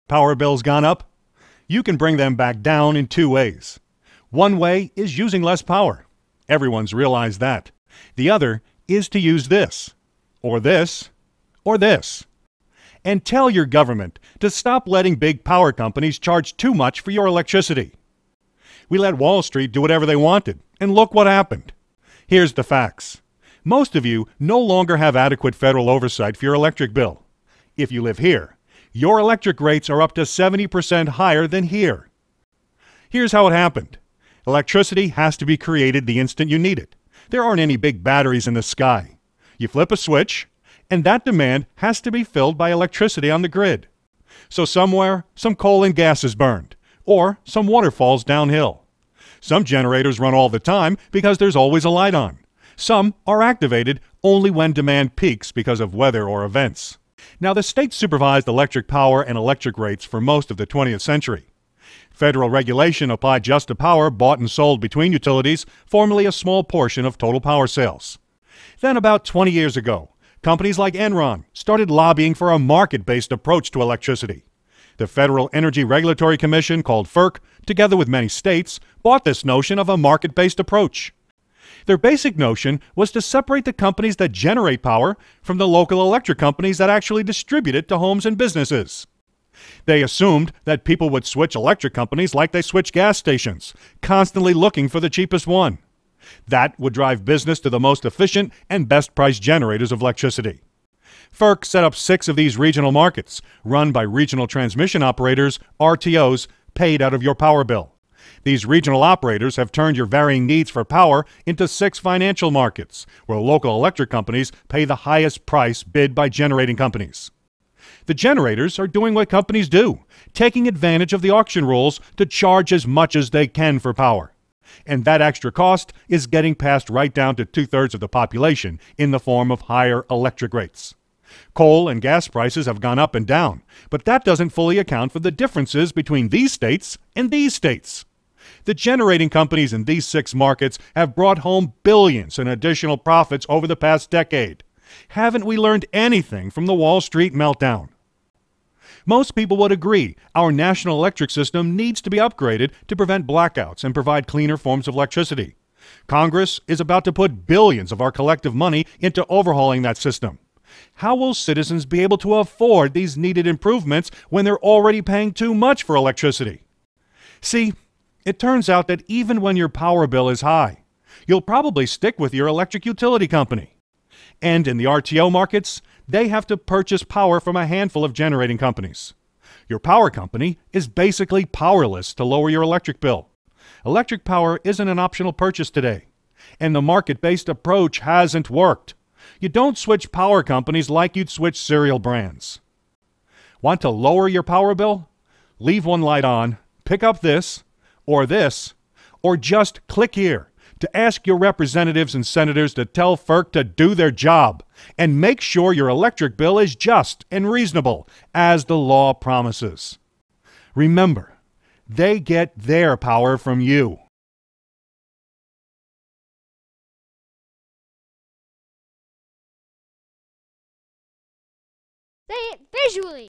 Power bills gone up? You can bring them back down in two ways. One way is using less power. Everyone's realized that. The other is to use this, or this, or this. And tell your government to stop letting big power companies charge too much for your electricity. We let Wall Street do whatever they wanted, and look what happened. Here's the facts. Most of you no longer have adequate federal oversight for your electric bill. If you live here, your electric rates are up to 70% higher than here. Here's how it happened. Electricity has to be created the instant you need it. There aren't any big batteries in the sky. You flip a switch, and that demand has to be filled by electricity on the grid. So somewhere, some coal and gas is burned, or some water falls downhill. Some generators run all the time because there's always a light on. Some are activated only when demand peaks because of weather or events. Now, the state supervised electric power and electric rates for most of the 20th century. Federal regulation applied just to power bought and sold between utilities, formerly a small portion of total power sales. Then about 20 years ago, companies like Enron started lobbying for a market-based approach to electricity. The Federal Energy Regulatory Commission, called FERC, together with many states, bought this notion of a market-based approach. Their basic notion was to separate the companies that generate power from the local electric companies that actually distribute it to homes and businesses. They assumed that people would switch electric companies like they switch gas stations, constantly looking for the cheapest one. That would drive business to the most efficient and best-priced generators of electricity. FERC set up 6 of these regional markets, run by regional transmission operators, RTOs, paid out of your power bill. These regional operators have turned your varying needs for power into 6 financial markets, where local electric companies pay the highest price bid by generating companies. The generators are doing what companies do, taking advantage of the auction rules to charge as much as they can for power. And that extra cost is getting passed right down to 2/3 of the population in the form of higher electric rates. Coal and gas prices have gone up and down, but that doesn't fully account for the differences between these states and these states. The generating companies in these 6 markets have brought home billions in additional profits over the past decade. Haven't we learned anything from the Wall Street meltdown? Most people would agree our national electric system needs to be upgraded to prevent blackouts and provide cleaner forms of electricity. Congress is about to put billions of our collective money into overhauling that system. How will citizens be able to afford these needed improvements when they're already paying too much for electricity? See, it turns out that even when your power bill is high, you'll probably stick with your electric utility company. And in the RTO markets, they have to purchase power from a handful of generating companies. Your power company is basically powerless to lower your electric bill. Electric power isn't an optional purchase today, and the market-based approach hasn't worked. You don't switch power companies like you'd switch cereal brands. Want to lower your power bill? Leave one light on, pick up this, or just click here to ask your representatives and senators to tell FERC to do their job and make sure your electric bill is just and reasonable, as the law promises. Remember, they get their power from you. Say it visually.